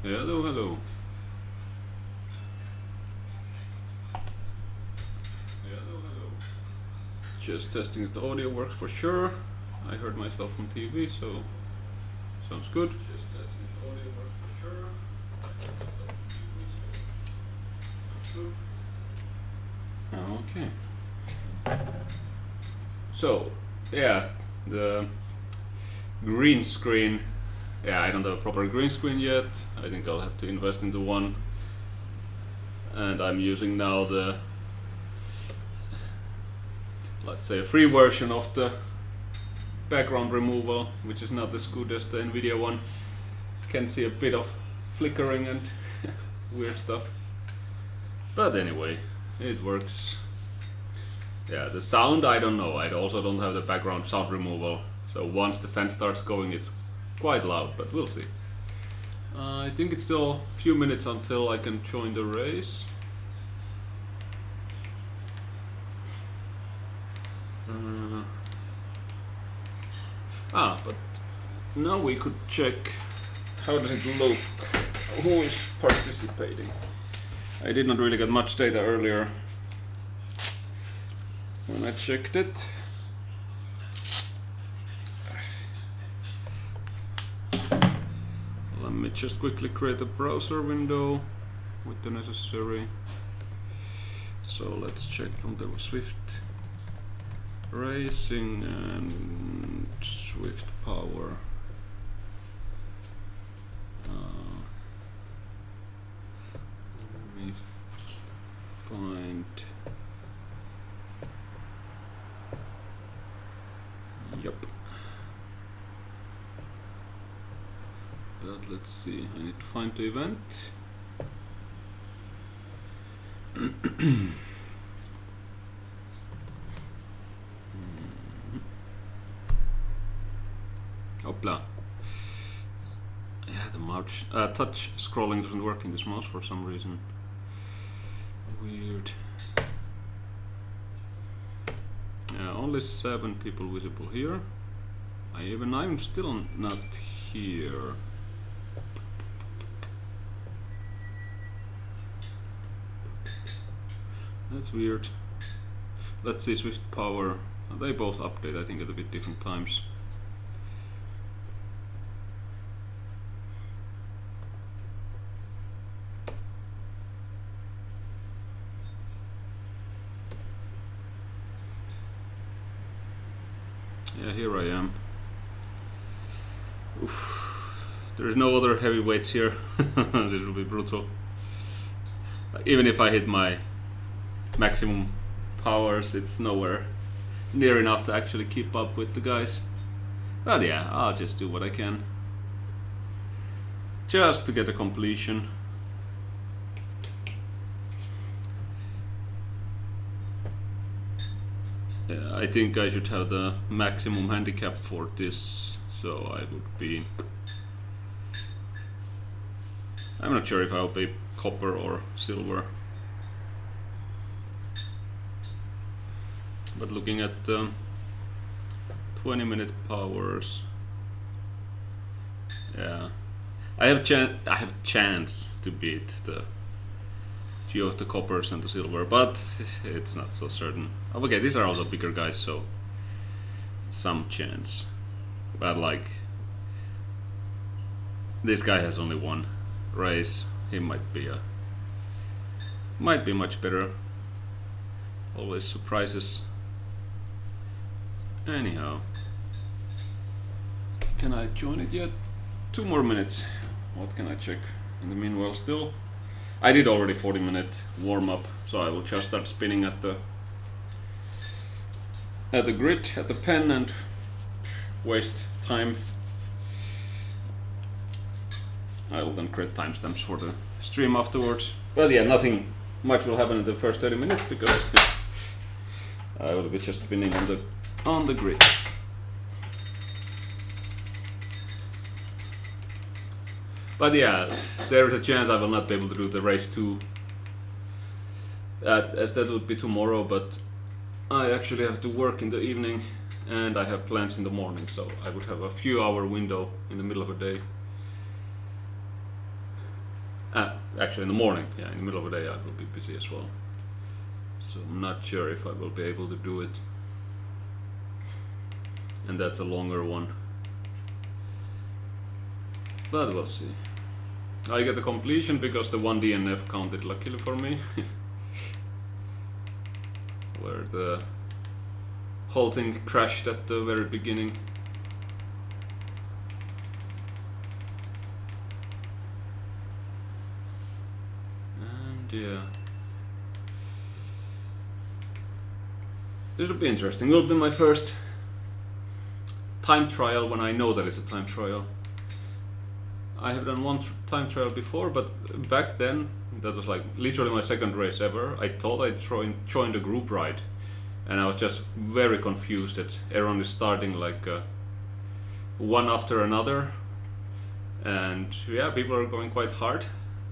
Hello, hello. Hello, hello. Just testing if the audio works for sure. I heard myself on TV, so sounds good. Just testing if the audio works for sure. I heard myself on TV, so sounds good. Okay. So, yeah, the green screen. Yeah, I don't have a proper green screen yet. I think I'll have to invest into one. And I'm using now the, let's say, a free version of the background removal, which is not as good as the Nvidia one. You can see a bit of flickering and weird stuff. But anyway, it works. Yeah, the sound, I don't know. I also don't have the background sound removal. So once the fan starts going, it's quite loud, but we'll see. I think it's still a few minutes until I can join the race. But now we could check how does it look, who is participating. I did not really get much data earlier when I checked it. Let me just quickly create a browser window with the necessary. So let's check from the Zwift racing and Zwift power. Let me find. Yep. But let's see, I need to find the event. Hopla. Yeah, the mouse touch scrolling doesn't work in this mouse for some reason. Weird. Yeah, only 7 people visible here. I'm still not here. That's weird. Let's see, Zwift power. They both update, I think, at a bit different times. Yeah, here I am. Oof. There's no other heavyweights here. This will be brutal. Even if I hit my maximum powers, it's nowhere near enough to actually keep up with the guys. But yeah, I'll just do what I can. Just to get a completion. Yeah, I think I should have the maximum handicap for this, so I would be... I'm not sure if I'll be copper or silver. But looking at 20-minute powers, yeah, I have chance to beat the few of the coppers and the silver, but it's not so certain. Okay, these are also bigger guys, so some chance. But like, this guy has only one race. He might be much better. Always surprises. Anyhow, can I join it yet? 2 more minutes. What can I check in the meanwhile? Still, I did already 40-minute warm-up, so I will just start spinning at the grid, at the pen, and waste time. I will then create timestamps for the stream afterwards. But yeah, nothing much will happen in the first 30 minutes because I will be just spinning on the grid. But yeah, there is a chance I will not be able to do the race 2, as that would be tomorrow, but I actually have to work in the evening and I have plans in the morning, so I would have a few hour window in the middle of a day. Actually, in the morning, yeah, in the middle of the day I will be busy as well. So I'm not sure if I will be able to do it. And that's a longer one. But we'll see. I get the completion because the 1 DNF counted luckily for me. Where the whole thing crashed at the very beginning. And yeah. This will be interesting. It will be my first time trial when I know that it's a time trial. I have done one time trial before, but back then, that was like literally my second race ever. I thought I'd joined a group ride, and I was just very confused that everyone is starting like one after another, and yeah, people are going quite hard.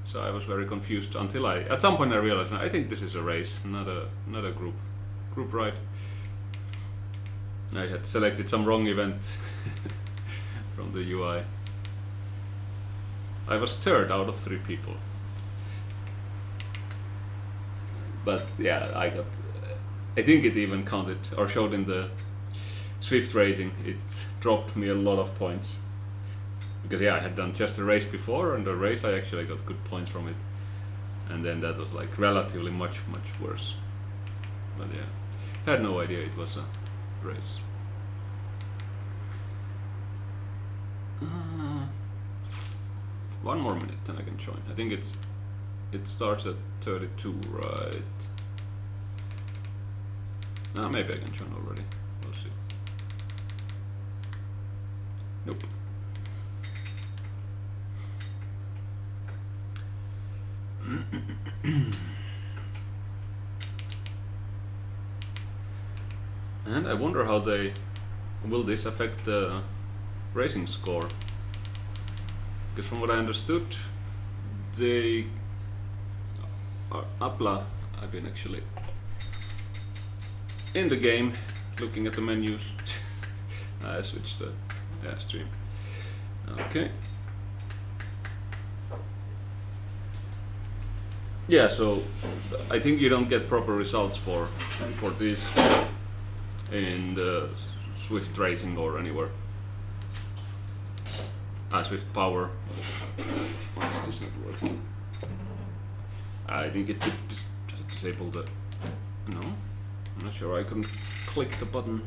So I was very confused until at some point I realized I think this is a race, not a group ride. I had selected some wrong event from the UI. I was third out of 3 people. But yeah, I think it even counted or showed in the Zwift rating. It dropped me a lot of points. Because yeah, I had done just a race before, and the race I actually got good points from it. And then that was like relatively much worse. But yeah, had no idea it was a race. One more minute, then I can join. I think it starts at 32, right? No, maybe I can join already. We'll see. Nope. And I wonder how will this affect the racing score? Because from what I understood, Appla, I've been actually in the game looking at the menus. I switched the stream. Okay. Yeah, so I think you don't get proper results for this in the Zwift racing or anywhere. Zwift power. Why is this not working? I think it did disable the. No, I'm not sure. I couldn't click the button.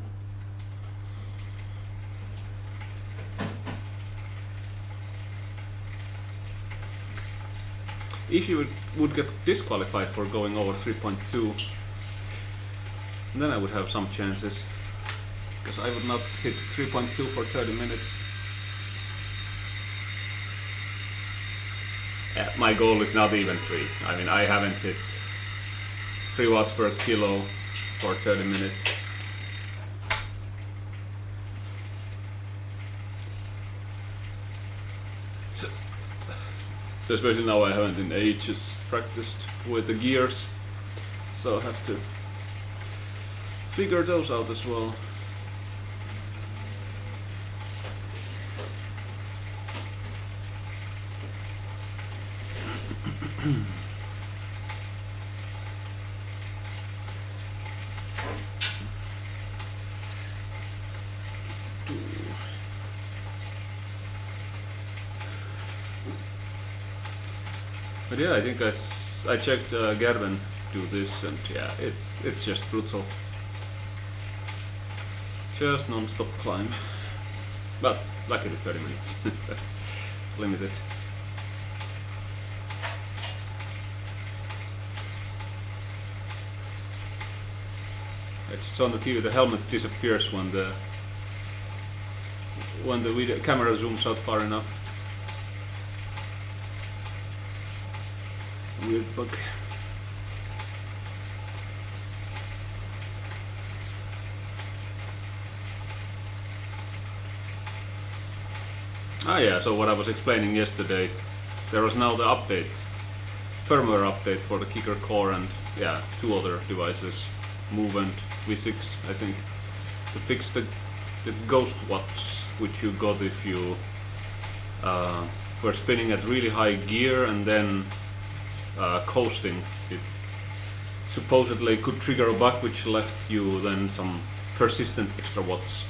If you would get disqualified for going over 3.2, then I would have some chances, because I would not hit 3.2 for 30 minutes. Yeah, my goal is not even 3. I mean, I haven't hit 3 watts per kilo for 30 minutes. So especially now I haven't in ages practiced with the gears, so I have to figure those out as well. But yeah, I think I checked Gerben do this, and yeah, it's just brutal. Just non-stop climb. But luckily 30 minutes. Limited. I just saw on the TV the helmet disappears when the video camera zooms out far enough. Weird bug. Ah yeah, so what I was explaining yesterday, there was now the update, firmware update for the Kicker core and yeah, 2 other devices, Move and V6 I think, to fix the ghost watts which you got if you were spinning at really high gear and then coasting. It supposedly could trigger a bug which left you then some persistent extra watts.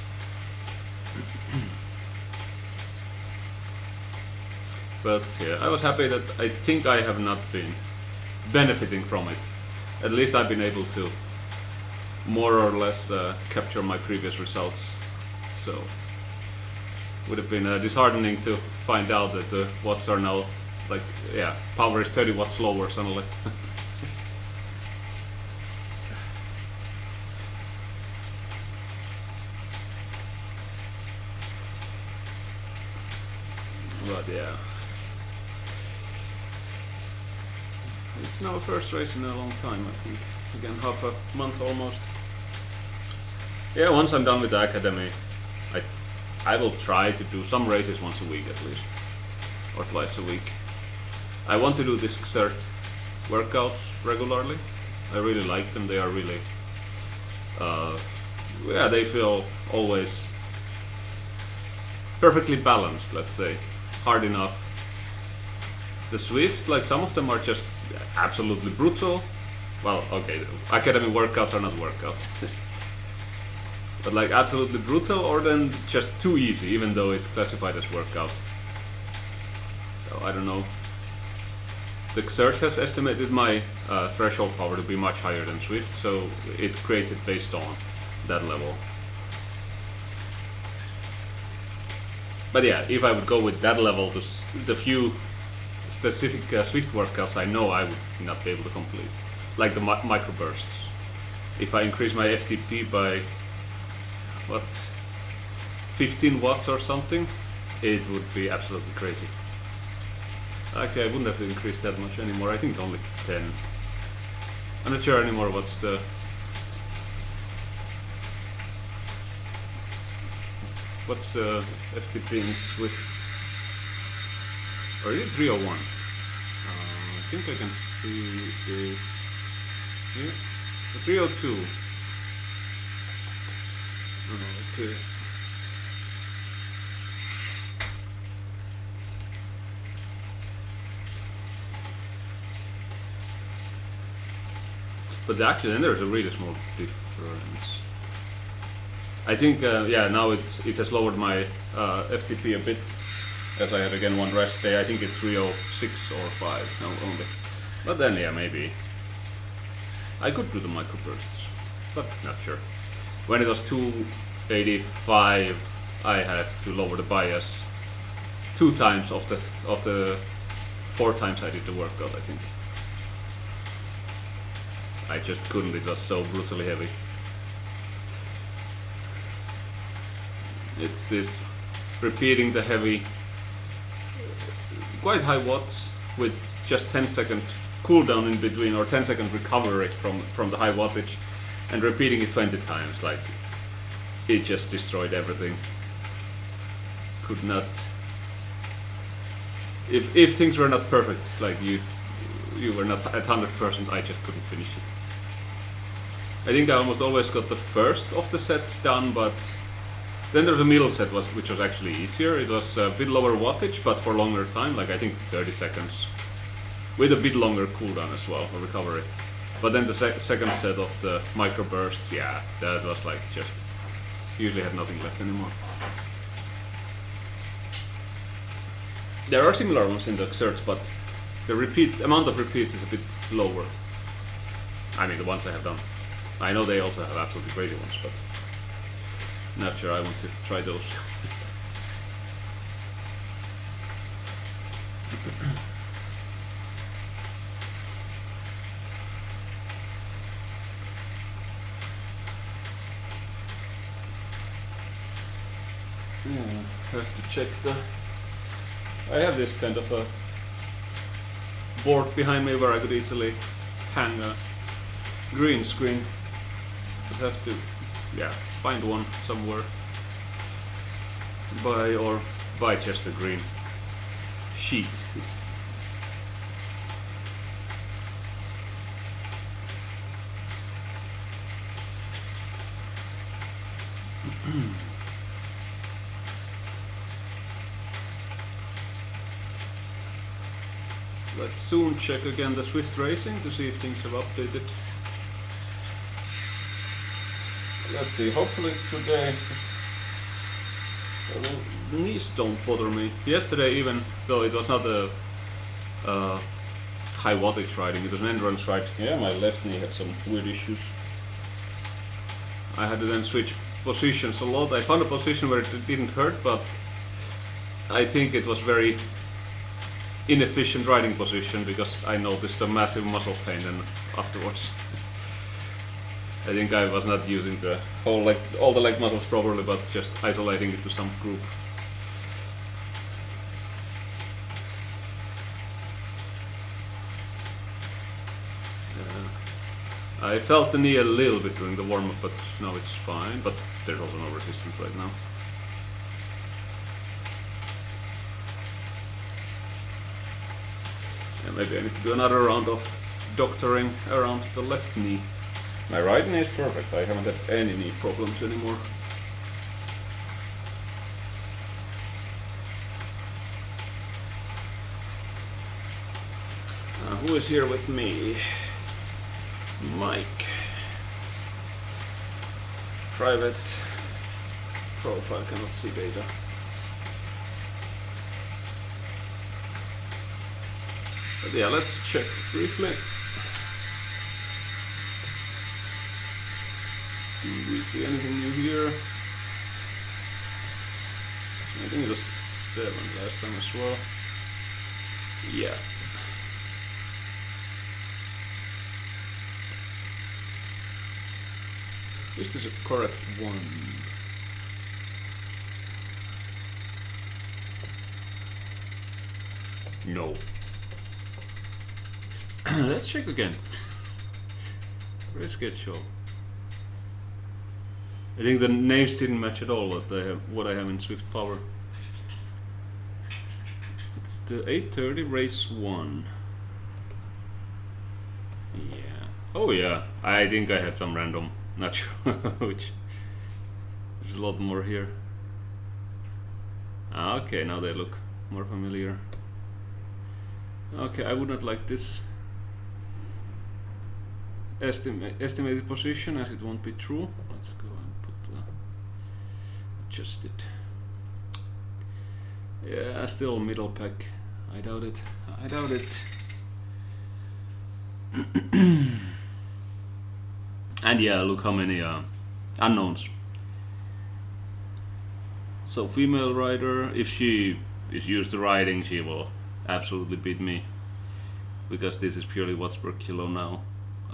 But yeah, I was happy that I think I have not been benefiting from it. At least I've been able to more or less capture my previous results. So would have been disheartening to find out that the watts are now like, yeah, power is 30 watts lower suddenly. But yeah, it's now first race in a long time, I think. Again, half a month almost. Yeah, once I'm done with the academy, I will try to do some races once a week at least, or twice a week. I want to do these Xert workouts regularly. I really like them. They are really, yeah, they feel always perfectly balanced, let's say. Hard enough. The Zwift, like some of them are just absolutely brutal. Well, okay, academy workouts are not workouts. But like absolutely brutal, or then just too easy, even though it's classified as workout. So I don't know. The Xert has estimated my threshold power to be much higher than Zwift, so it creates it based on that level. But yeah, if I would go with that level to the few specific Zwift workouts I know I would not be able to complete, like the microbursts. If I increase my FTP by, what, 15 watts or something, it would be absolutely crazy. Actually, I wouldn't have to increase that much anymore. I think only 10. I'm not sure anymore what's the... What's the FTP in Zwift? Or is it 301? I think I can see it. Yeah, 302. Oh, okay. But actually, then there's a really small difference. I think, yeah, now it has lowered my FTP a bit, as I had again one rest day. I think it's 306 or 5 now only. But then, yeah, maybe I could do the microbursts, but not sure. When it was 285, I had to lower the bias 2 times of the 4 times I did the workout, I think. I just couldn't, it was so brutally heavy. It's this repeating the heavy, quite high watts with just 10-second cooldown in between, or 10-second recovery from the high wattage, and repeating it 20 times. Like, it just destroyed everything. Could not, if things were not perfect, like you were not at 100%, I just couldn't finish it. I think I almost always got the first of the sets done, but then there's a middle set which was actually easier. It was a bit lower wattage, but for longer time, like I think 30 seconds, with a bit longer cooldown as well, for recovery. But then the second set of the microbursts, yeah, that was like just, usually had nothing left anymore. There are similar ones in the Xerts, but the amount of repeats is a bit lower. I mean, the ones I have done. I know they also have absolutely crazy ones, but not sure I want to try those. Yeah, have to check I have this kind of a board behind me where I could easily hang a green screen. But have to, yeah, find one somewhere. Buy just a green sheet. let's soon check again the Zwift racing to see if things have updated. Let's see, hopefully today the knees don't bother me. Yesterday, even though it was not a high wattage riding, it was an endurance ride. Yeah, my left knee had some weird issues. I had to then switch positions a lot. I found a position where it didn't hurt, but I think it was very inefficient riding position because I noticed a massive muscle pain then afterwards. I think I was not using the whole all the leg muscles properly, but just isolating it to some group. I felt the knee a little bit during the warm-up, but now it's fine, but there's also no resistance right now. Yeah, maybe I need to do another round of doctoring around the left knee. My right knee is perfect, I haven't had any knee problems anymore. Who is here with me? Mike. Private profile, cannot see data. But yeah, let's check briefly. Do we see anything new here? I think it was 7 last time as well. Yeah. Is this a correct one? No. Let's check again. Reschedule. I think the names didn't match at all what I have in Zwift Power. It's the 8:30 race 1. Yeah. Oh yeah. I think I had some random. Not sure which. There's a lot more here. Okay, now they look more familiar. Okay, I would not like this estimated position as it won't be true. Let's go and put adjust it. Yeah, still middle pack. I doubt it. I doubt it. And yeah, look how many unknowns. So female rider, if she is used to riding, she will absolutely beat me, because this is purely watts per kilo now,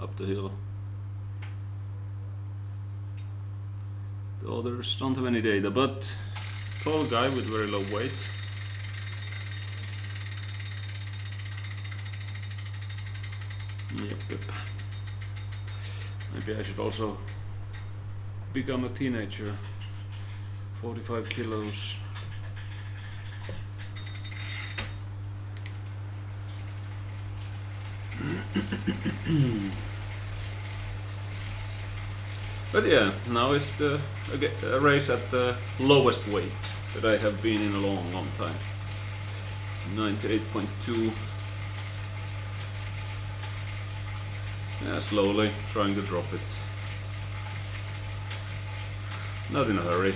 up the hill. The others don't have any data, but tall guy with very low weight. Yep. Maybe I should also become a teenager. 45 kilos. But yeah, now it's a race at the lowest weight that I have been in a long, long time. 98.2. Yeah, slowly trying to drop it. Not in a hurry.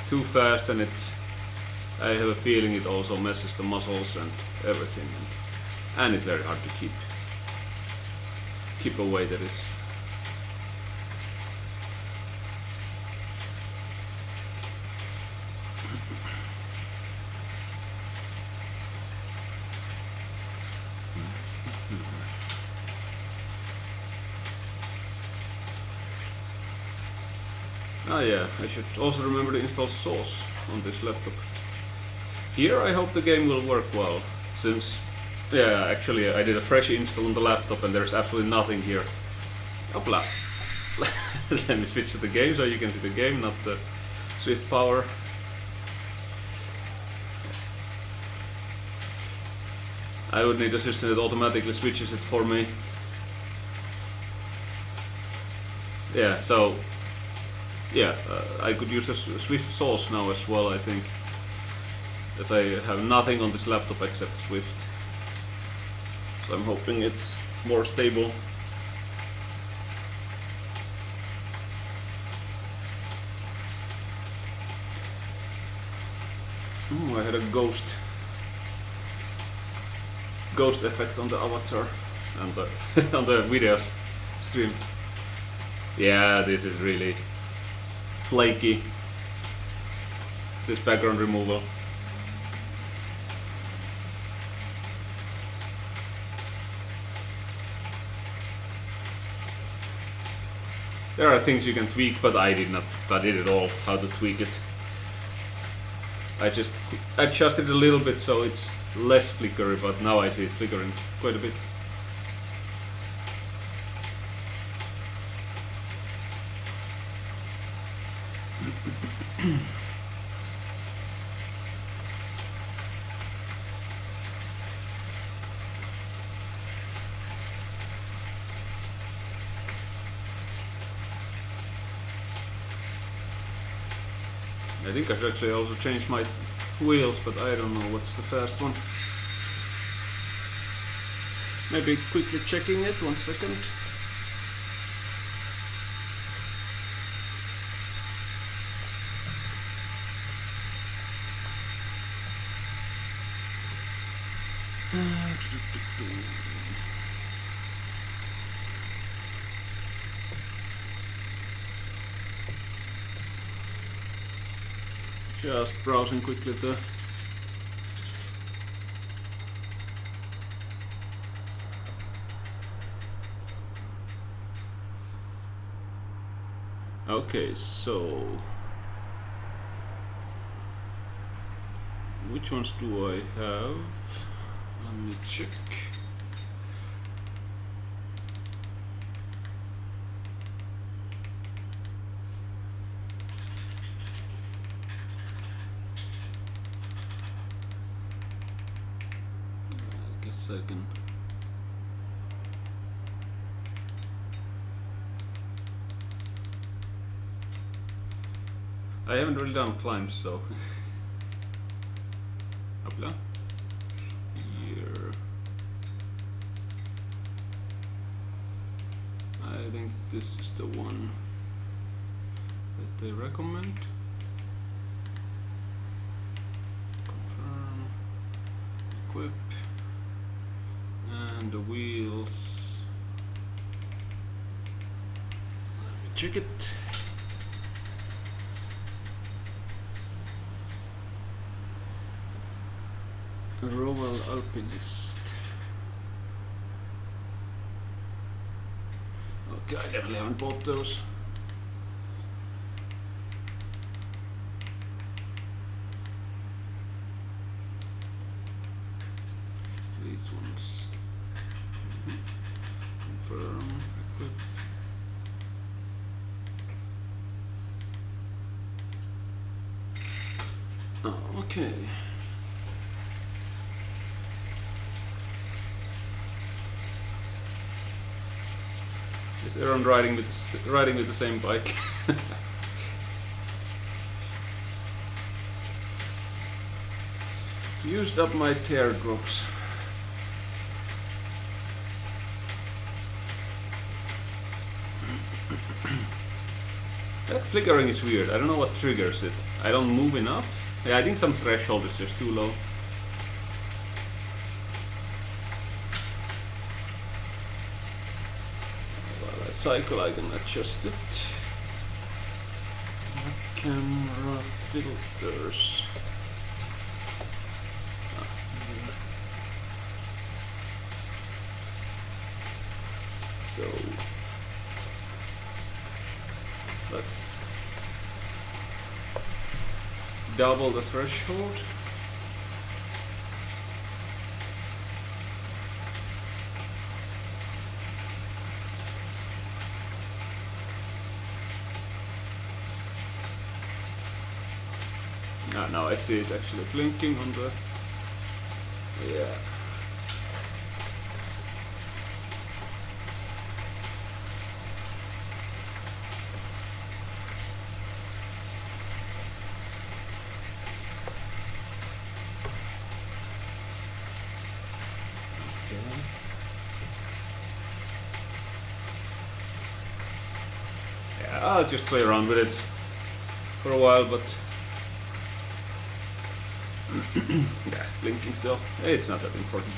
Too fast, and I have a feeling it also messes the muscles and everything, and it's very hard to keep a weight that is. Ah yeah, I should also remember to install Source on this laptop. Here I hope the game will work well, since, yeah, actually I did a fresh install on the laptop and there's absolutely nothing here. Hopla! Let me switch to the game so you can see the game, not the Zwift Power. I would need a system that automatically switches it for me. Yeah, so yeah, I could use a Zwift Source now as well, I think. as I have nothing on this laptop except Zwift. So I'm hoping it's more stable. I had a ghost effect on the avatar and the on the videos stream. Yeah, this is really flaky, this background removal. There are things you can tweak, but I did not study it at all how to tweak it. I just adjusted it a little bit so it's less flickery, but now I see it flickering quite a bit. I think I should actually also change my wheels, but I don't know what's the fast one. Maybe quickly checking it, 1 second. Just browsing quickly the okay, so which ones do I have? Let me check. I can I haven't really done climbs, so Hopla. Here I think this is the one that they recommend. Confirm, equip. And the wheels, let me check it. Roval Alpinist. Okay, I definitely haven't bought those. These ones. Confirm, equip. Oh, okay. Is Aaron riding with the same bike? Used up my teardrops. That flickering is weird. I don't know what triggers it. I don't move enough. Yeah, I think some threshold is just too low. While I cycle, I can adjust it. Camera filters. So let's double the threshold. Now I see it actually blinking on the, yeah. I'll just play around with it for a while, but yeah, blinking still. It's not that important.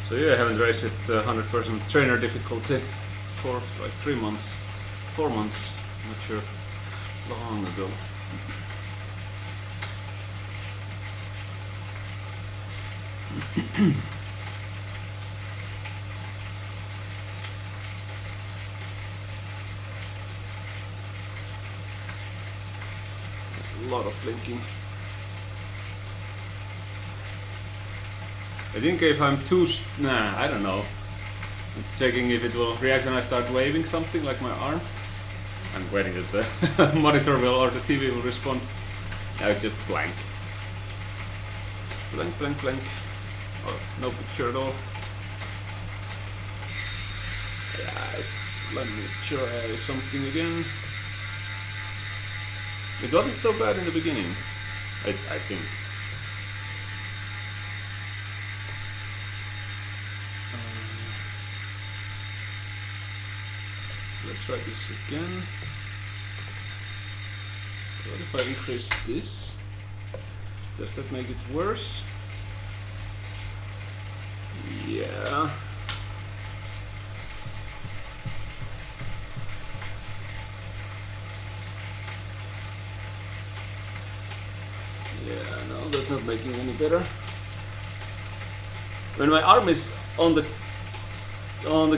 So yeah, I haven't raced it 100% trainer difficulty for like 3 months, 4 months, not sure, long ago. A lot of blinking. I think if I'm too... I don't know. I'm checking if it will react when I start waving something, like my arm. I'm waiting that the monitor will or the TV will respond. Now it's just blank. Blank, blank, blank. Oh, no picture at all. Yeah, let me try something again. It wasn't so bad in the beginning, I think. Let's try this again. What if I increase this? Does that make it worse? Yeah. Yeah, no, that's not making it any better. When my arm is on the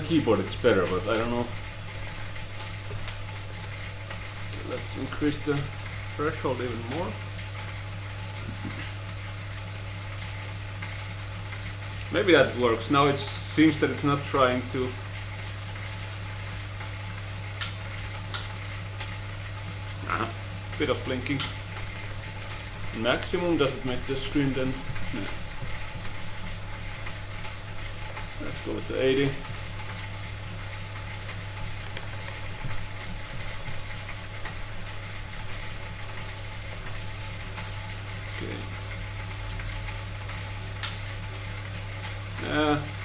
keyboard, it's better, but I don't know. Okay, let's increase the threshold even more. Maybe that works. Now it seems that it's not trying to. Bit of blinking. Maximum, does it make the screen then? No. Let's go with the 80. Okay.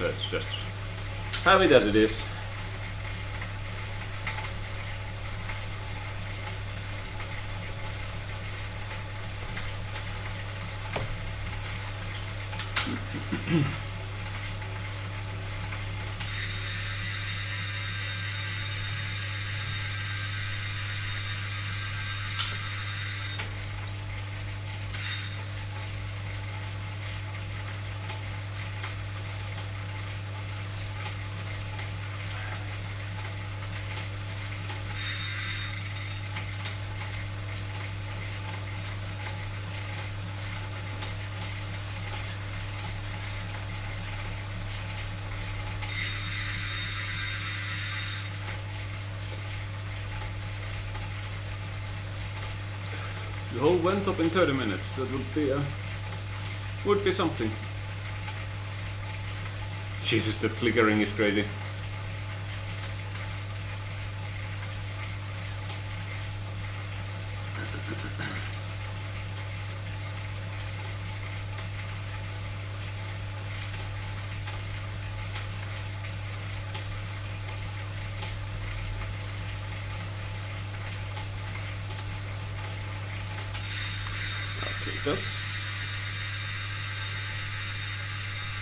Let's just have it as it is. The whole went up in 30 minutes. That would be something. Jesus, the flickering is crazy.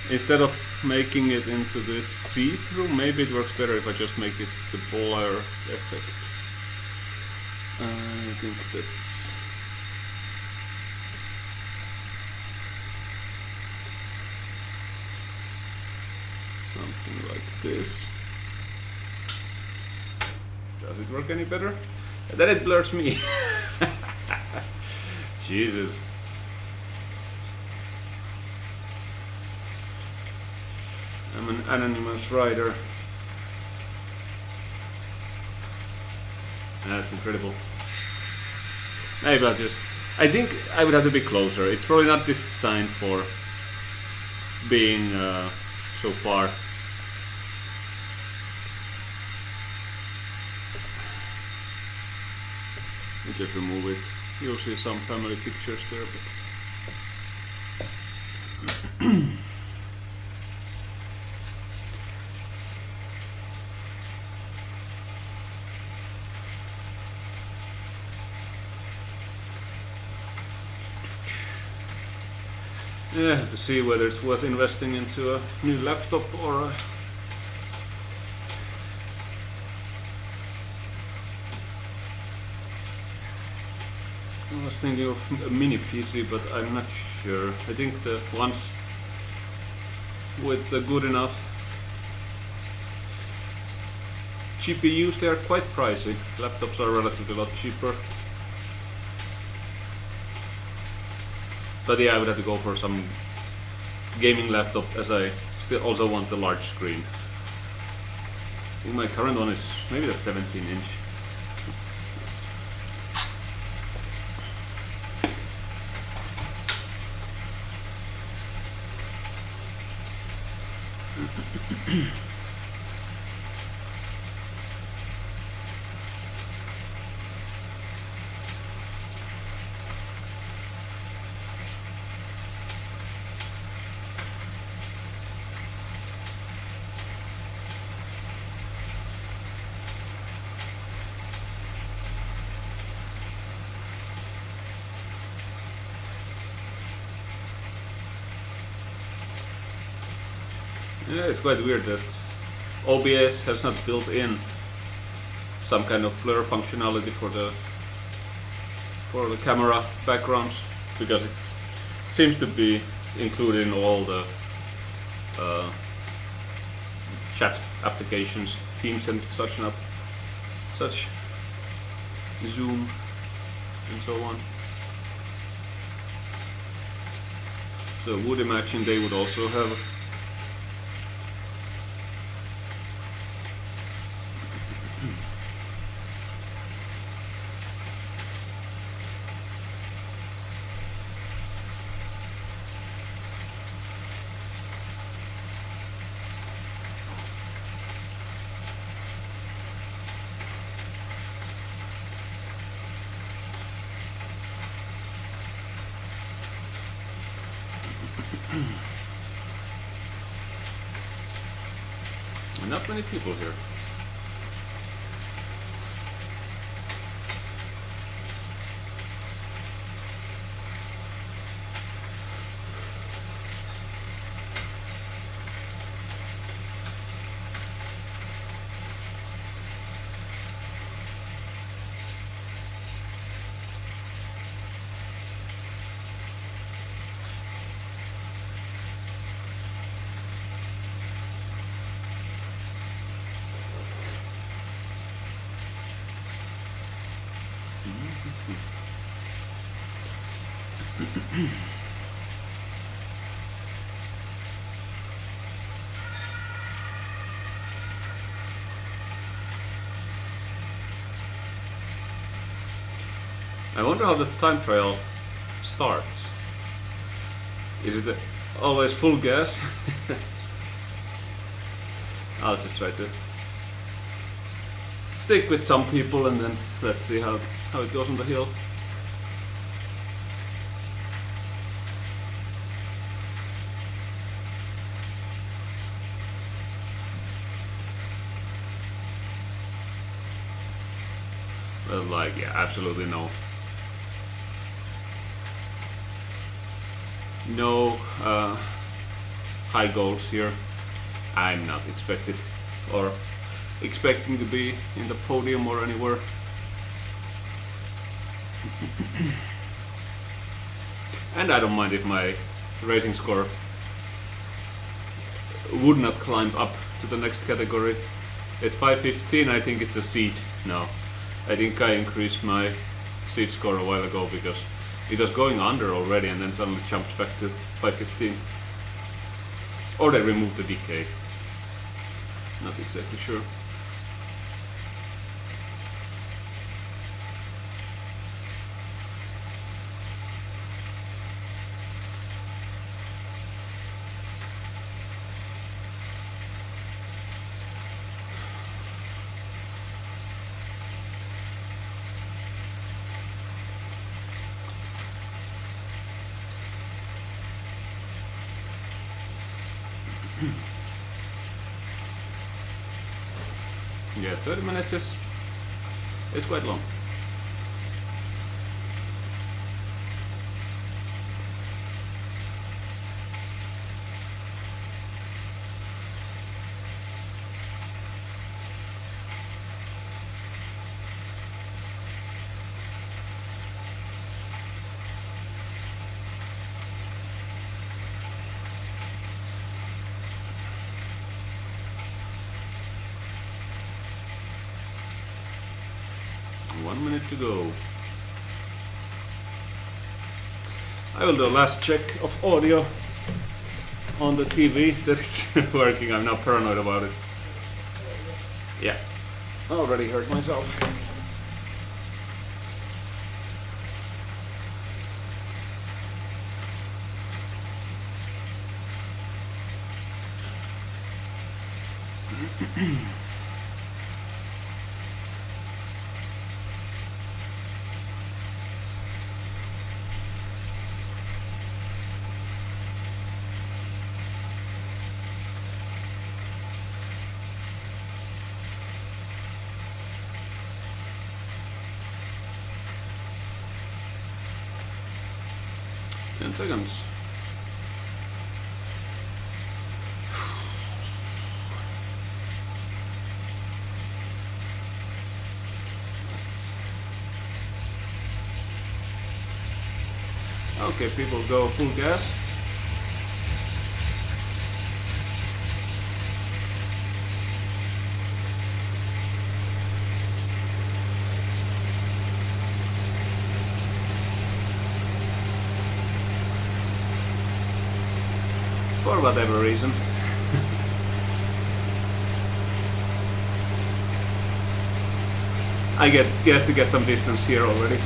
Instead of making it into this see-through, maybe it works better if I just make it the blur effect. I think that's something like this. Does it work any better? And then it blurs me. Jesus. I'm an anonymous rider. That's incredible. Maybe I think I would have to be closer. It's probably not designed for being so far. Let me just remove it. You'll see some family pictures there, but yeah, I have to see whether it's worth investing into a new laptop or a I was thinking of a mini PC, but I'm not sure. I think the ones with the good enough GPUs, they are quite pricey. Laptops are relatively a lot cheaper. But yeah, I would have to go for some gaming laptop, as I still also want the large screen. I think my current one is maybe that 17-inch. Yeah, it's quite weird that OBS has not built in some kind of blur functionality for the camera backgrounds, because it seems to be included in all the chat applications, Teams and such, not such Zoom and so on. So would imagine they would also have not many people here. I wonder how the time trial starts. Is it always full gas? I'll just try to stick with some people and then let's see how it goes on the hill. Well, like, yeah, absolutely no high goals here. I'm not expecting to be in the podium or anywhere. And I don't mind if my racing score would not climb up to the next category. At 515 I think it's a seed now. I think I increased my seed score a while ago because it was going under already and then suddenly jumps back to 515. Or they removed the decay. Not exactly sure. Yeah, 30 minutes is quite long. One minute to go. I will do a last check of audio on the TV that it's working. I'm not paranoid about it. Yeah, I already hurt myself. Seconds. Okay, people go full gas. For whatever reason. I guess to get some distance here already.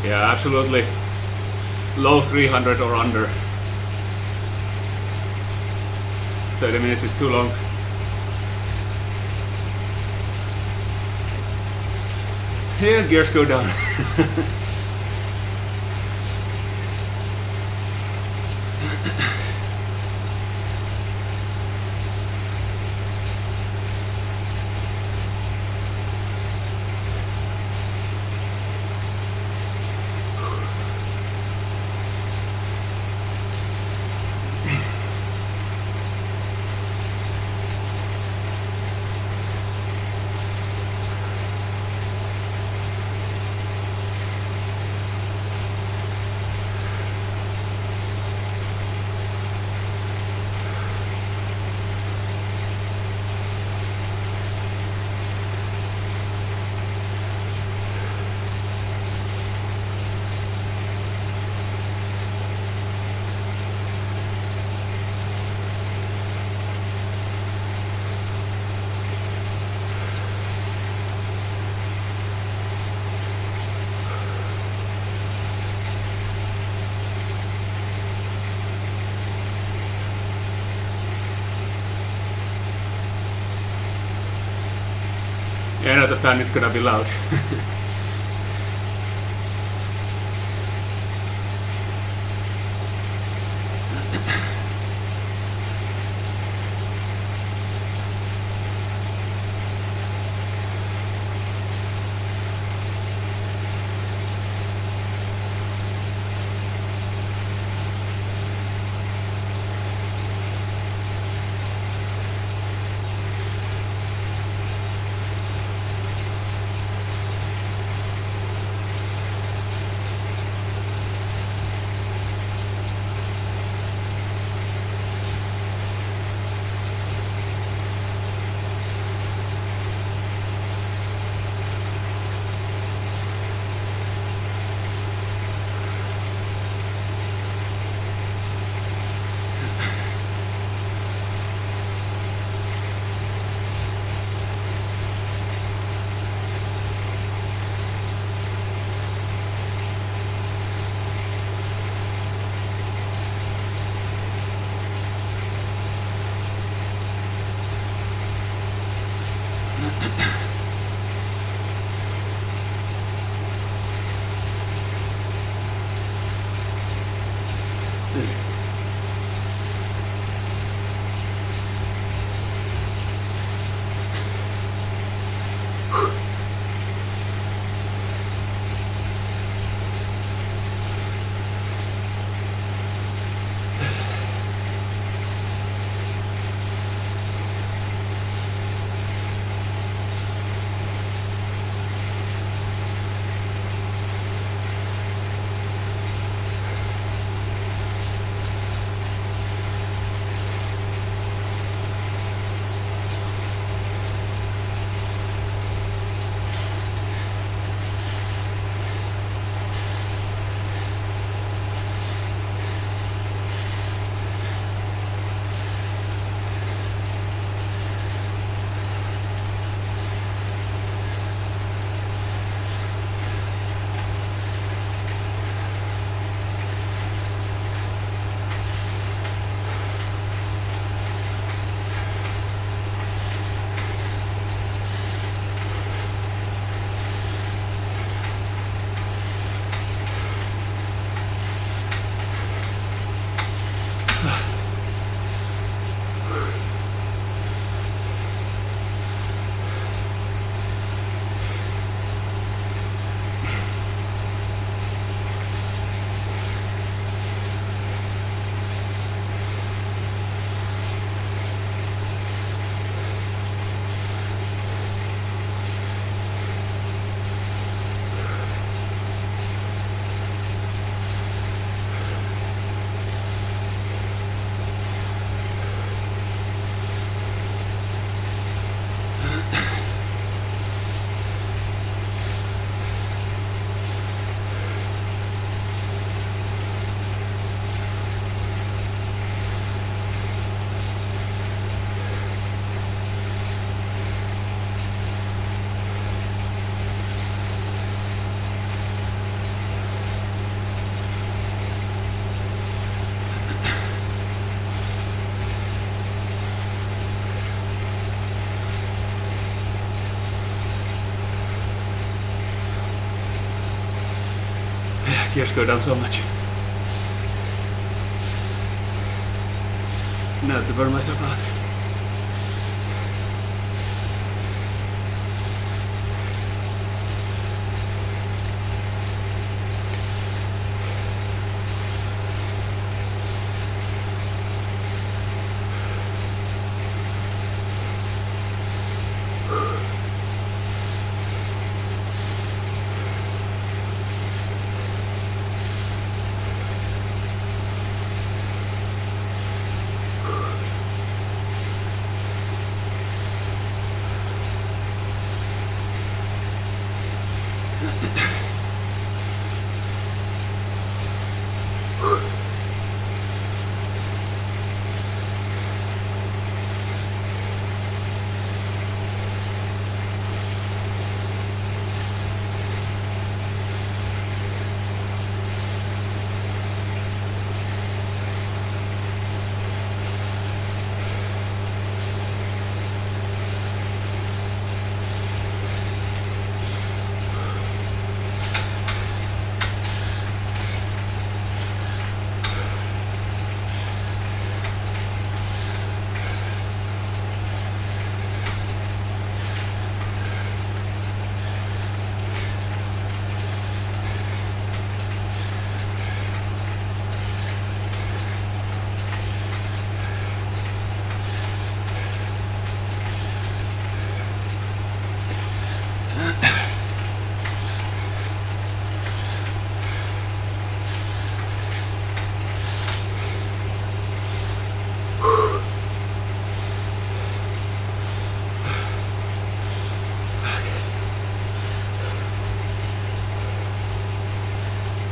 Yeah, absolutely. Low 300 or under. 30 minutes is too long. Yeah, gears go down. Yeah, no, the fan is gonna be loud. gears go down so much. Now I have to burn myself out.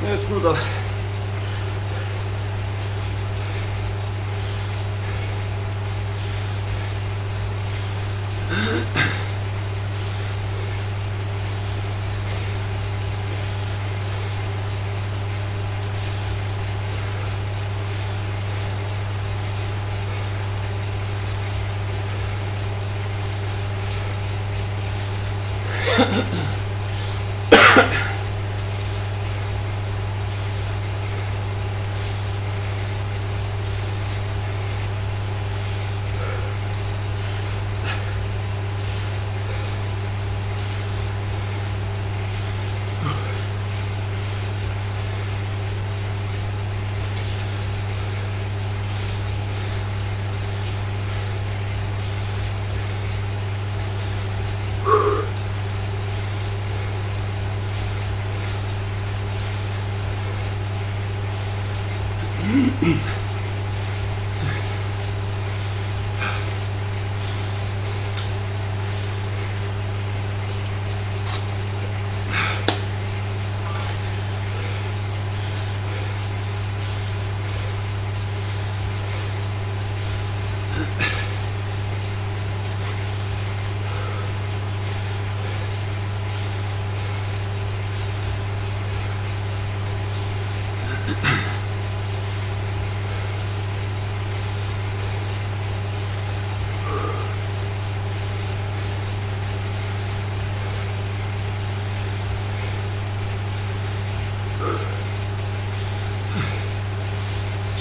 It's brutal.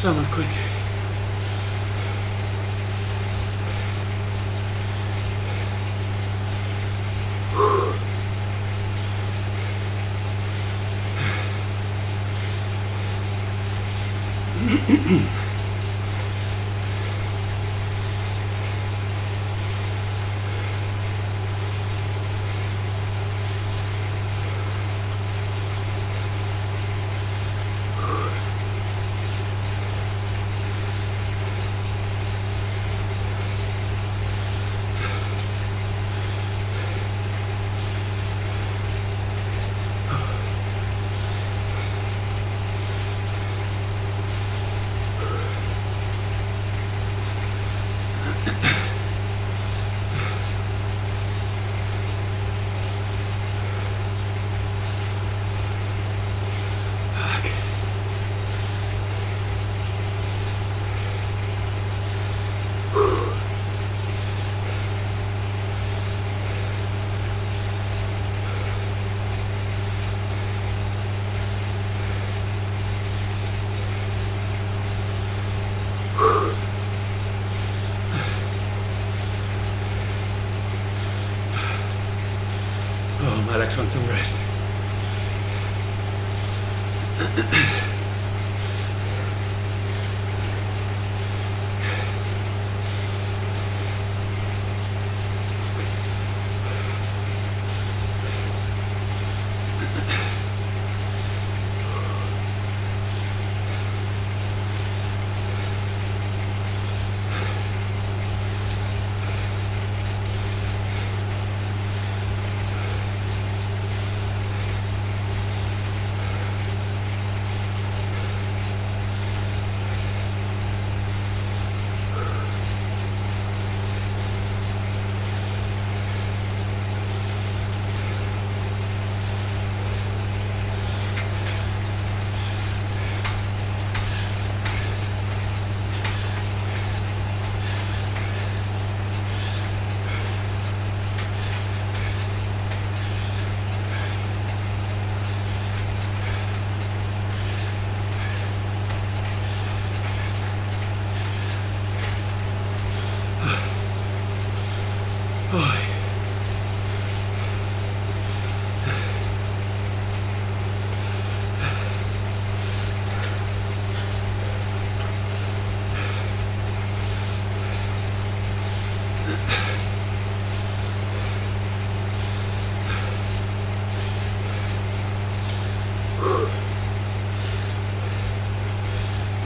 Someone quick. want some rest.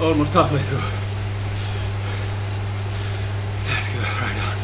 Almost halfway through. Let's go right on.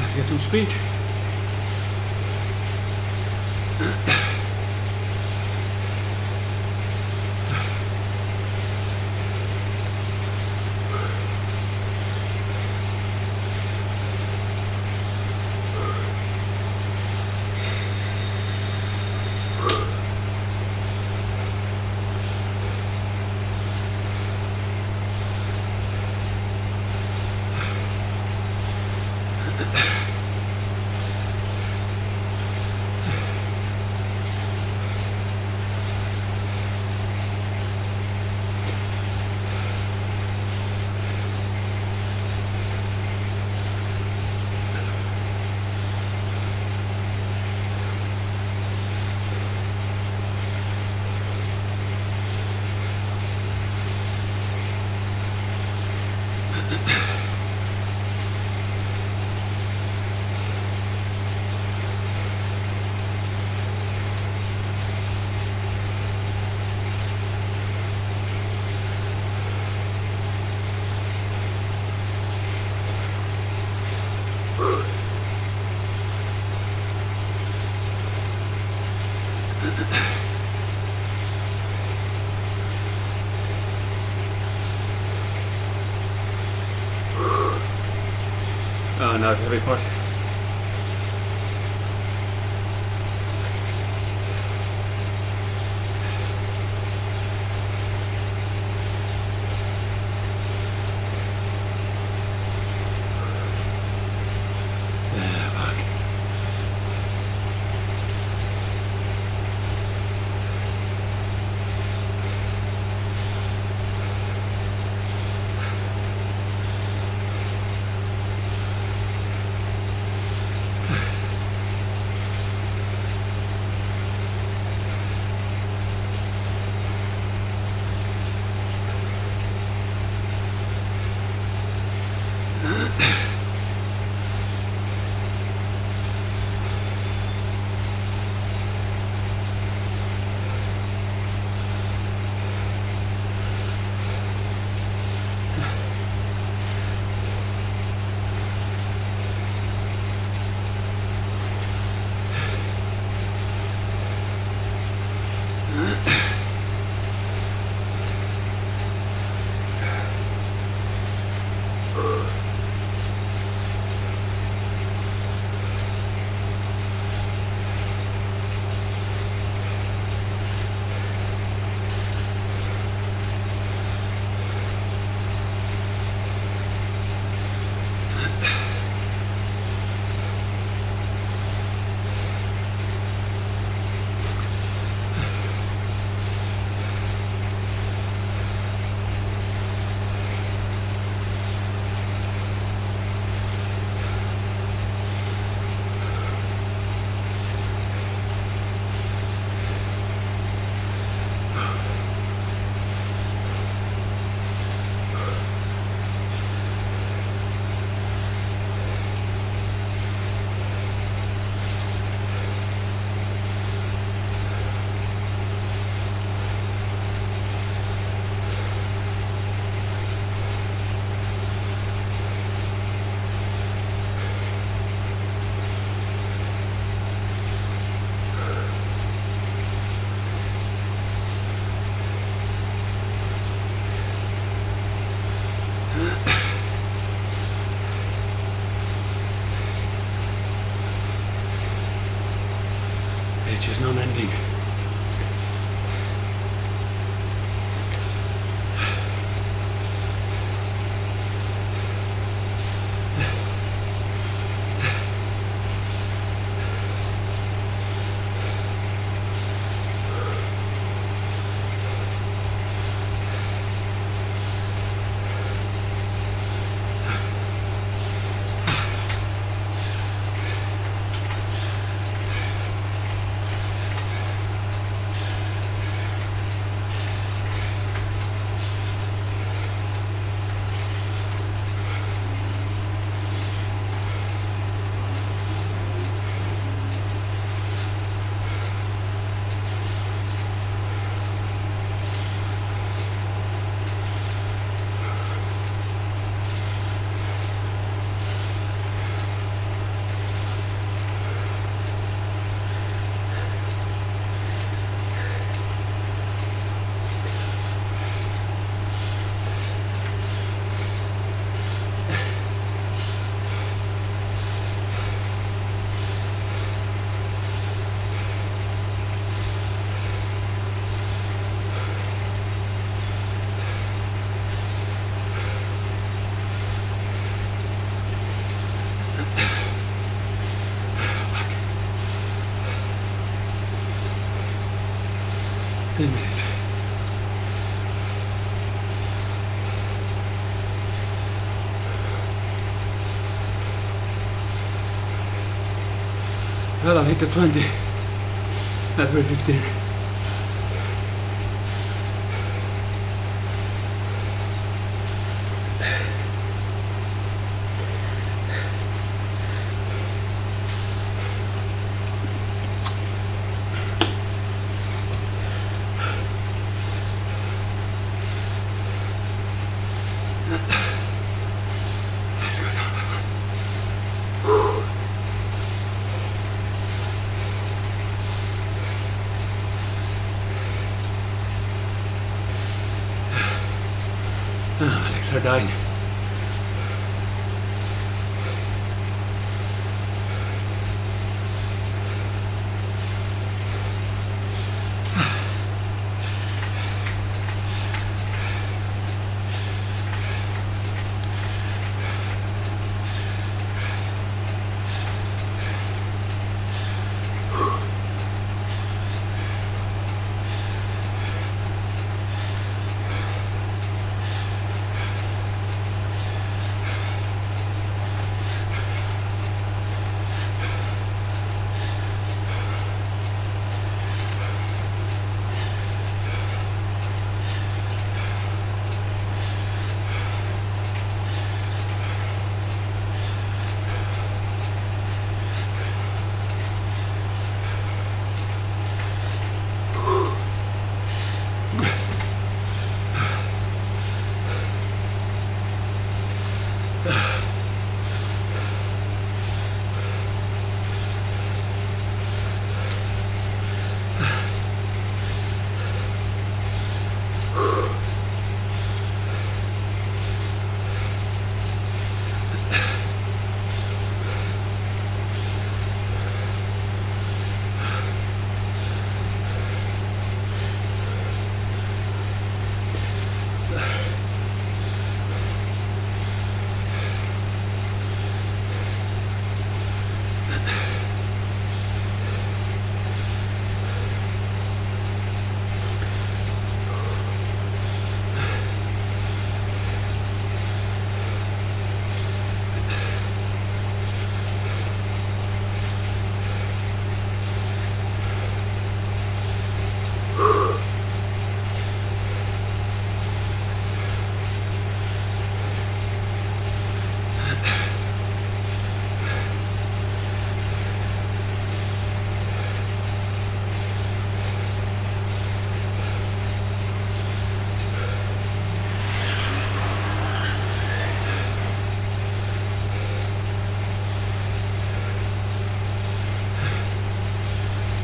Let's get some speed. Oh, now it's a heavy part. It's just non-ending. Minutes. Well, I've hit the 20. Not very 15. My legs are dying.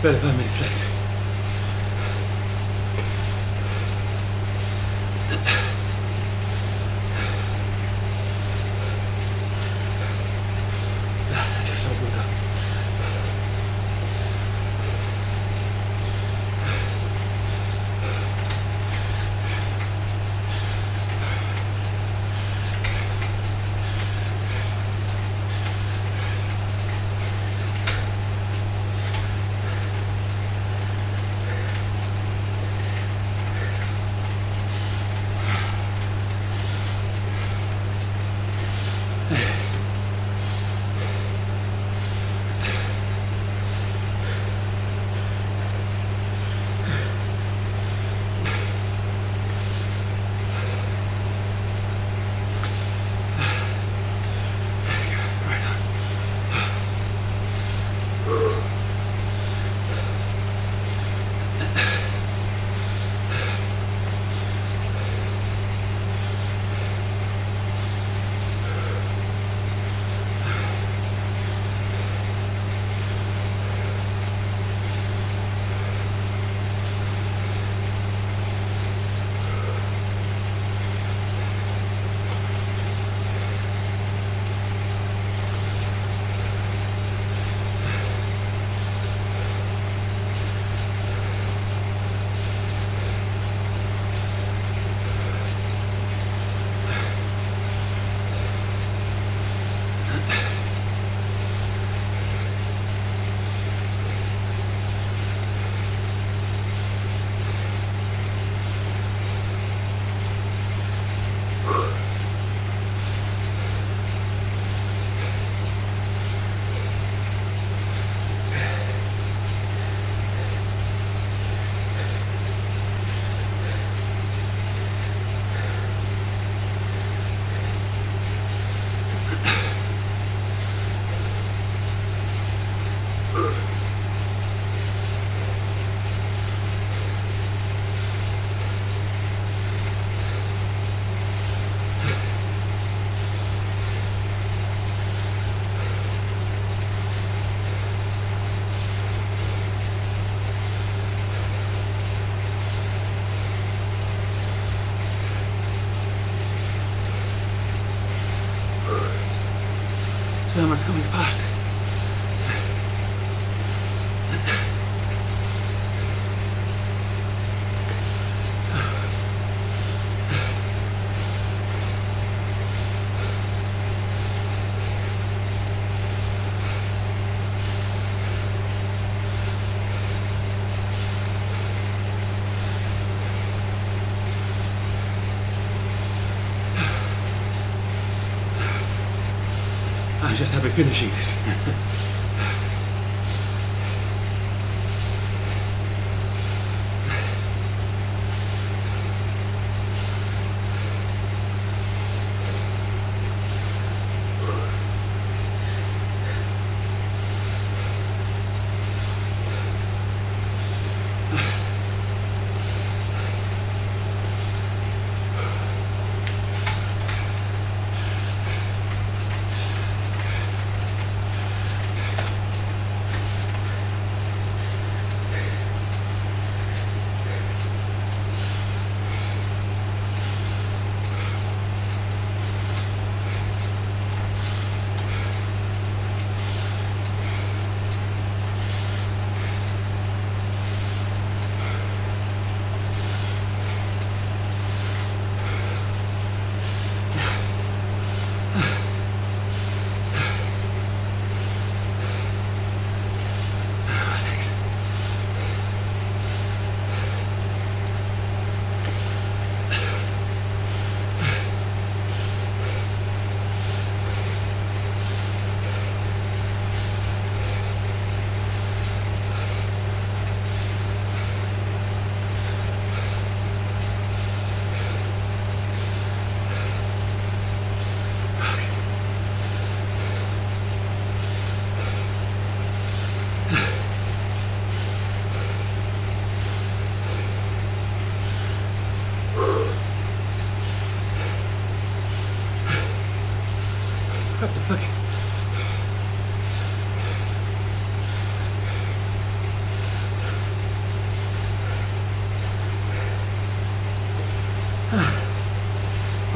Barely 5 minutes left. Just opens up. Summer's coming fast. I'm just happy finishing this.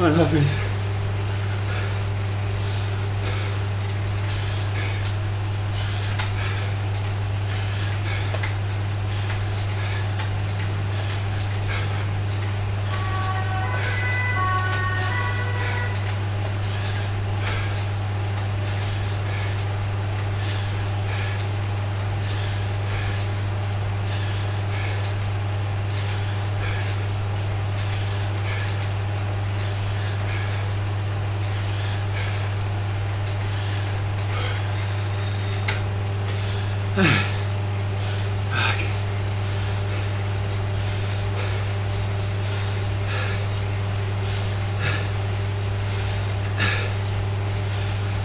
1.5 meters.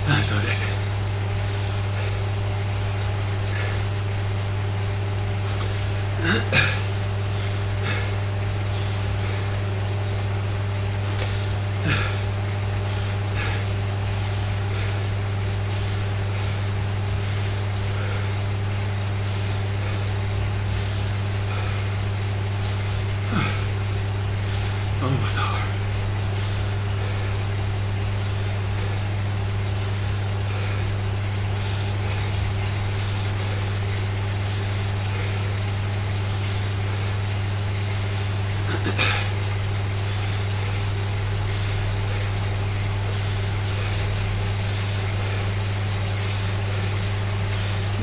I'm so dead. Almost over.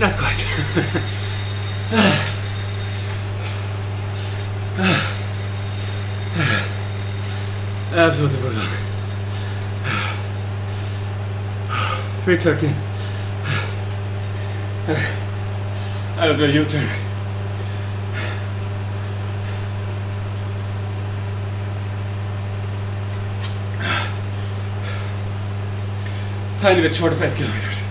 Not quite. Absolutely brutal. 3:13. I'll do a U-turn. Tiny bit short of 8 kilometers.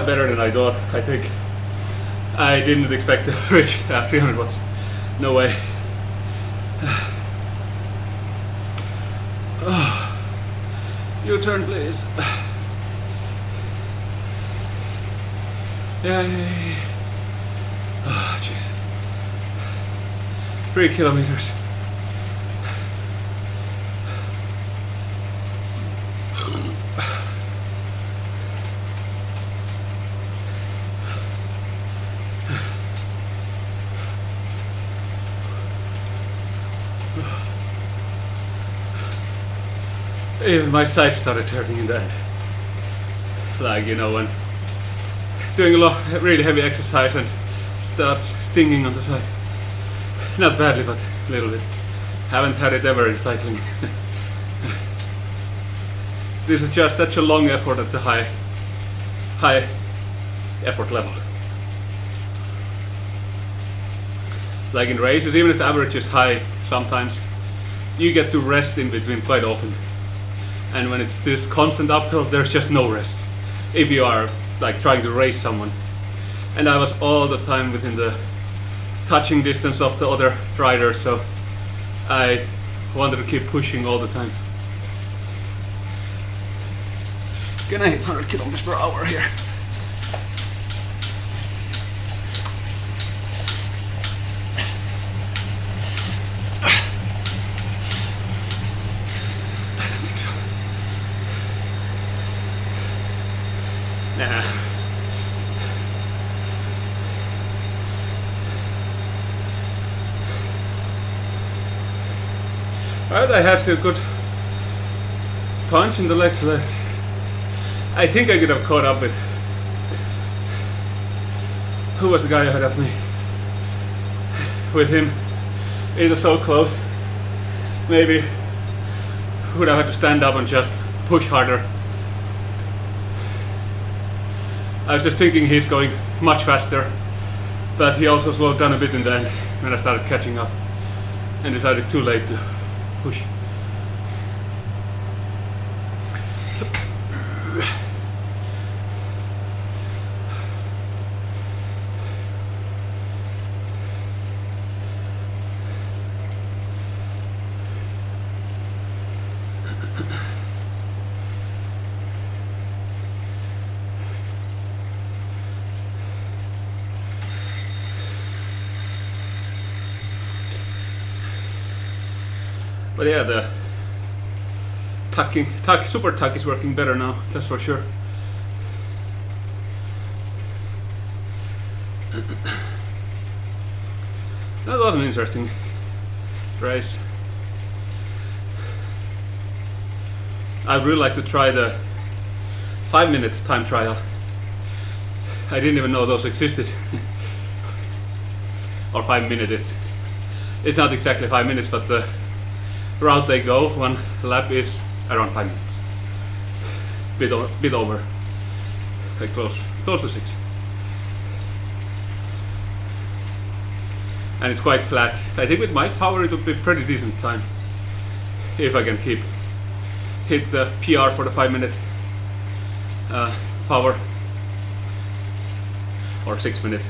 Better than I thought, I think. I didn't expect to reach 300 watts. No way. U-turn, please. Yeah. Oh, jeez. 3 kilometers. Even my side started hurting in the end. Like, you know, when doing a lot, really heavy exercise and starts stinging on the side. Not badly, but a little bit. Haven't had it ever in cycling. This is just such a long effort at the high effort level. Like in races, even if the average is high, sometimes you get to rest in between quite often. And when it's this constant uphill, there's just no rest. If you are like trying to race someone. And I was all the time within the touching distance of the other riders, so I wanted to keep pushing all the time. Gonna hit 100 kilometers per hour here. Nah. Alright, I have still good punch in the legs left. I think I could have caught up with who was the guy ahead of me. With him, it was so close. Maybe would have had to stand up and just push harder. I was just thinking he's going much faster, but he also slowed down a bit in the end when I started catching up and decided too late to push. But yeah, the super tuck is working better now, that's for sure. That was an interesting race. I'd really like to try the 5-minute time trial. I didn't even know those existed. Or 5 minutes. It's not exactly 5 minutes, but the route they go, one lap is around 5 minutes. Bit over. Like close to 6. And it's quite flat. I think with my power it would be pretty decent time. If I can hit the PR for the 5-minute power. Or 6-minute.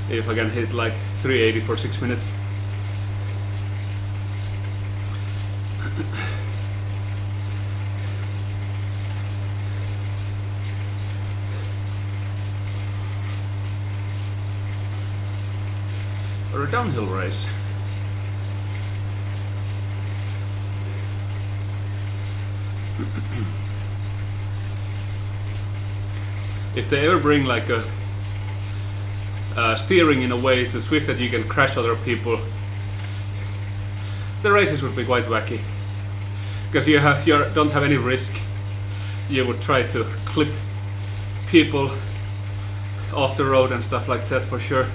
If I can hit like 380 for 6 minutes. Or a downhill race. If they ever bring like a steering in a way to Zwift that you can crash other people, the races would be quite wacky. Because you don't have any risk. You would try to clip people off the road and stuff like that for sure.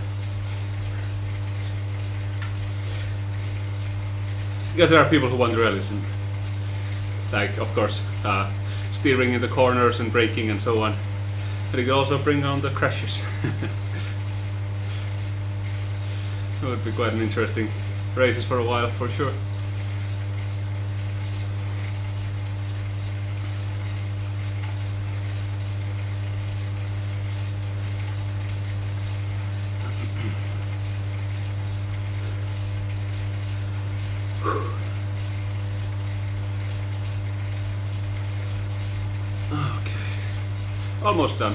Because there are people who want realism. Like, of course, steering in the corners and braking and so on. But you can also bring on the crashes. It would be quite an interesting races for a while, for sure. Okay, almost done.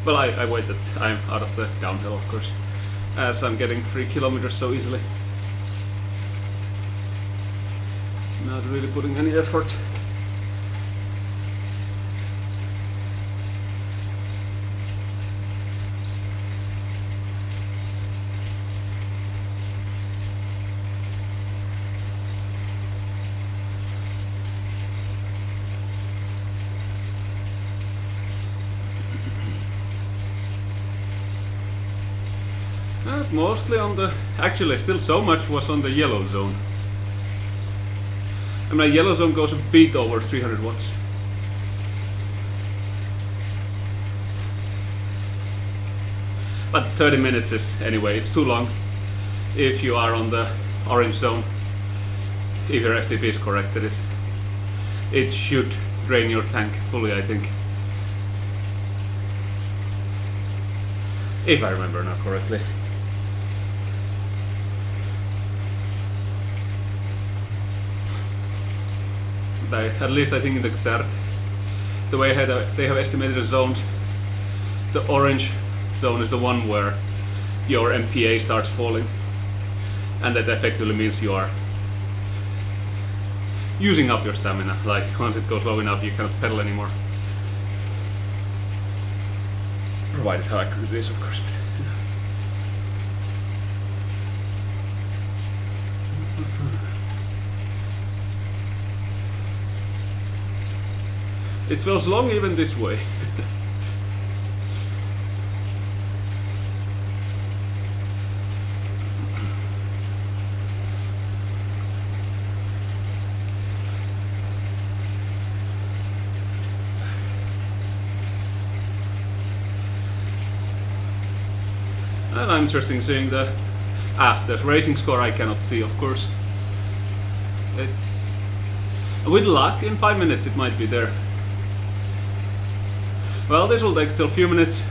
Well, I wait that I'm out of the downhill, of course, as I'm getting 3 kilometers so easily. Not really putting any effort. Mostly on the, actually still so much was on the yellow zone. I mean, yellow zone goes a bit over 300 watts. But 30 minutes is, anyway, it's too long if you are on the orange zone. If your FTP is correct, that is. It should drain your tank fully, I think. If I remember now correctly. At least I think in the Xert, the way they have estimated the zones, the orange zone is the one where your MPA starts falling, and that effectively means you are using up your stamina. Like once it goes low enough, you cannot pedal anymore. Provided how accurate it is, of course. It feels long even this way. And I'm interested in seeing the racing score. I cannot see, of course. It's with luck in 5 minutes it might be there. Well, this will take still a few minutes.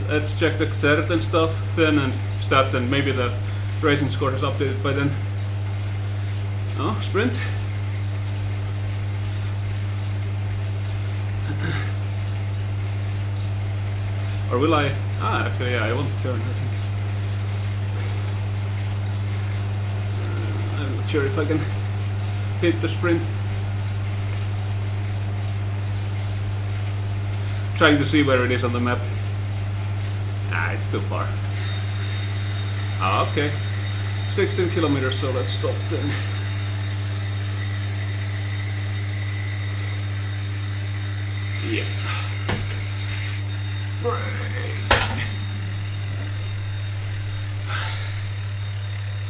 Let's check the Xert and stuff then, and stats, and maybe the racing score is updated by then. Oh, sprint. Or will I? Actually, yeah, I want to turn, I think. sure if I can hit the sprint. Trying to see where it is on the map. Ah, it's too far. Ah, okay. 16 kilometers, so let's stop then. Yeah.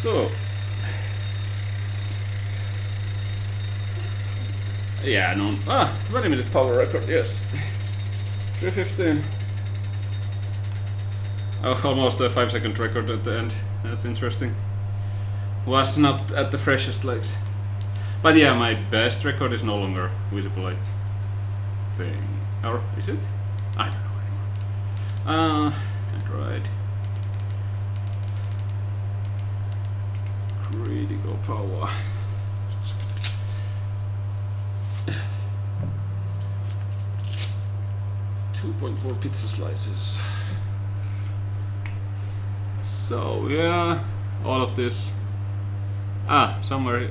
So. Yeah, no. 20-minute power record, yes. 3:15. Oh, almost a 5-second record at the end. That's interesting. Was not at the freshest legs. But yeah, my best record is no longer visible, I think. Or is it? I don't know anymore. Android. Critical power. 2.4 pizza slices. So yeah, all of this. Somewhere.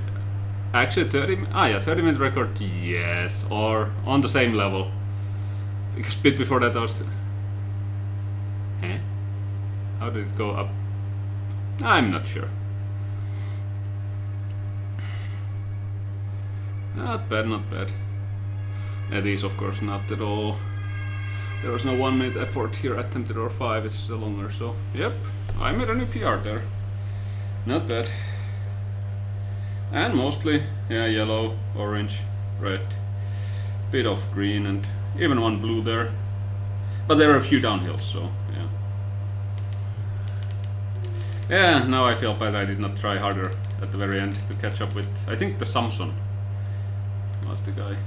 Actually 30-minute record, yes, or on the same level. Because bit before that I was. How did it go up? I'm not sure. Not bad, not bad. These of course not at all. There was no 1-minute effort here attempted or 5, it's longer, so yep, I made a new PR there. Not bad. And mostly, yeah, yellow, orange, red, bit of green and even one blue there. But there are a few downhills, so yeah. Yeah, now I feel bad I did not try harder at the very end to catch up with, I think the Samson was the guy.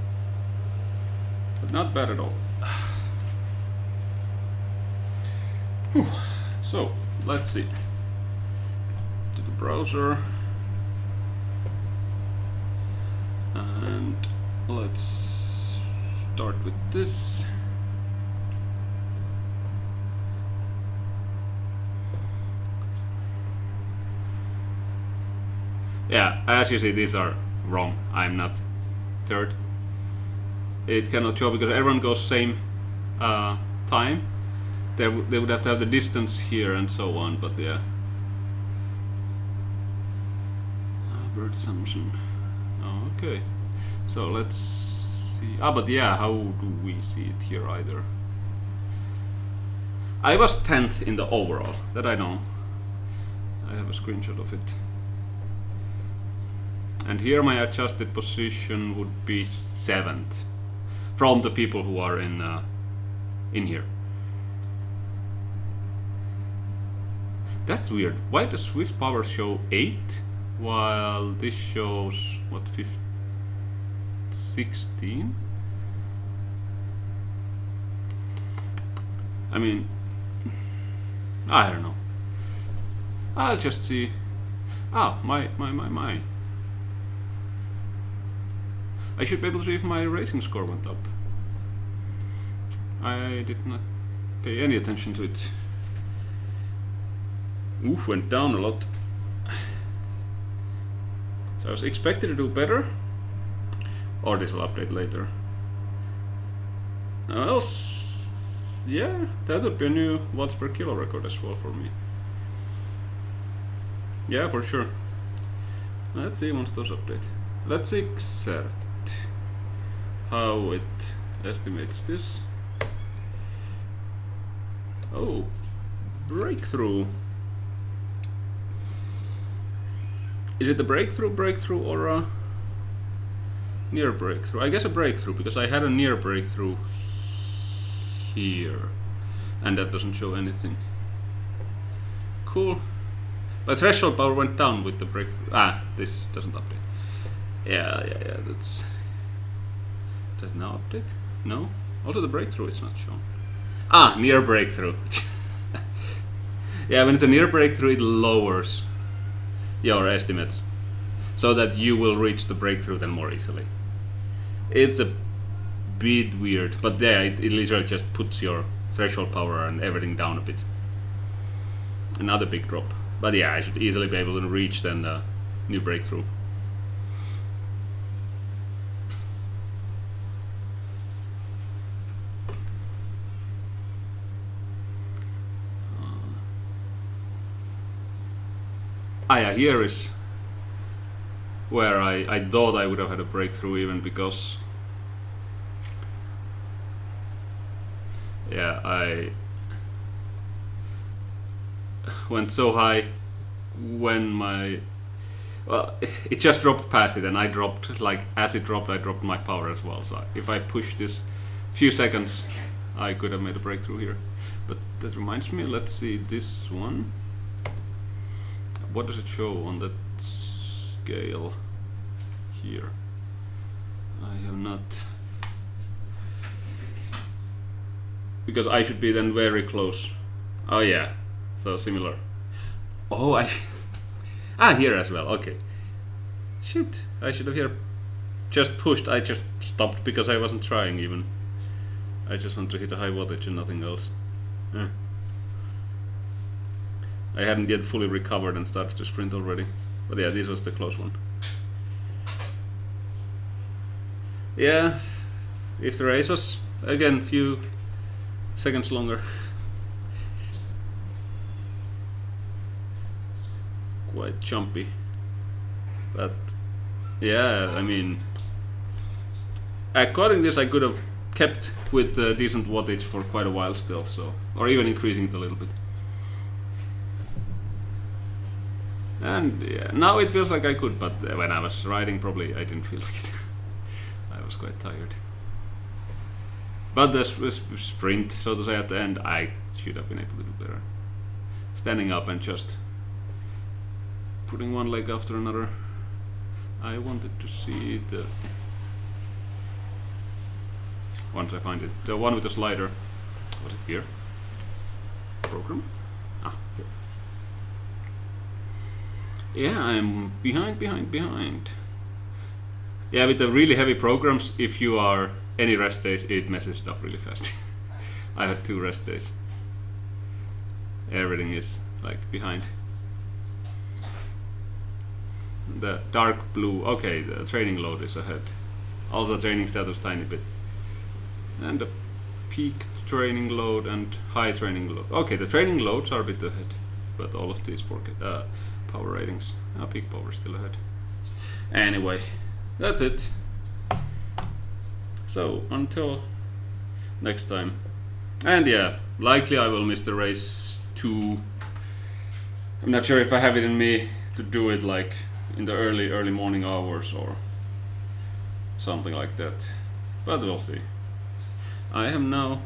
But not bad at all. Whew. So, let's see. To the browser. And let's start with this. Yeah, as you see, these are wrong. I'm not third. It cannot show because everyone goes same time. They would have to have the distance here and so on, but yeah. Bird Samson. Oh, okay. So let's see. But yeah, how do we see it here either? I was 10th in the overall, that I know. I have a screenshot of it. And here my adjusted position would be 7th from the people who are in here. That's weird. Why does Zwift Power show 8 while this shows what, 16? I mean, I don't know. I'll just see. My. I should be able to see if my racing score went up. I did not pay any attention to it. Oof, went down a lot. So I was expected to do better. Or this will update later. Else, yeah, that would be a new watts per kilo record as well for me. Yeah, for sure. Let's see once those update. Let's exert how it estimates this. Oh, breakthrough. Is it a breakthrough or a near breakthrough? I guess a breakthrough, because I had a near breakthrough here and that doesn't show anything. Cool. But threshold power went down with the breakthrough. This doesn't update. Yeah, that's... Does that now update? No? Also the breakthrough is not shown. Near breakthrough. Yeah, when it's a near breakthrough it lowers your estimates so that you will reach the breakthrough then more easily. It's a bit weird, but there it literally just puts your threshold power and everything down a bit. Another big drop. But yeah, I should easily be able to reach then the new breakthrough yeah, here is where I thought I would have had a breakthrough even because yeah, I went so high when my well, it just dropped past it and I dropped, like as it dropped I dropped my power as well, so if I push this few seconds I could have made a breakthrough here. But that reminds me, let's see this one. What does it show on that scale here? I have not, because I should be then very close. Oh yeah, so similar. Oh, I here as well. Okay, shit, I should have here just pushed. I just stopped because I wasn't trying even. I just want to hit a high wattage and nothing else. I hadn't yet fully recovered and started to sprint already. But yeah, this was the close one. Yeah, if the race was again few seconds longer. Quite jumpy. But yeah, I mean, according to this I could have kept with decent wattage for quite a while still, so, or even increasing it a little bit. And yeah, now it feels like I could, but when I was riding probably I didn't feel like it. I was quite tired. But the sprint, so to say, at the end, I should have been able to do better. Standing up and just putting one leg after another. I wanted to see the, once I find it, the one with the slider. Was it here? Program? Ah, here. Yeah, I'm behind. Yeah, with the really heavy programs, if you are any rest days, it messes it up really fast. I had 2 rest days. Everything is like behind. The dark blue, okay, the training load is ahead. Also training status tiny bit. And the peak training load and high training load. Okay, the training loads are a bit ahead, but all of these power ratings. Peak power still ahead. Anyway, that's it. So until next time. And yeah, likely I will miss the race 2. I'm not sure if I have it in me to do it like in the early morning hours or something like that, but we'll see. I have now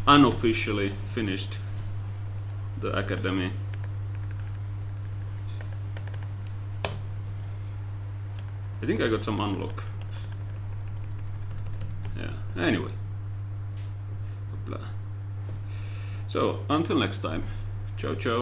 unofficially finished the academy. I think I got some unlock. Yeah, anyway. So until next time, ciao ciao.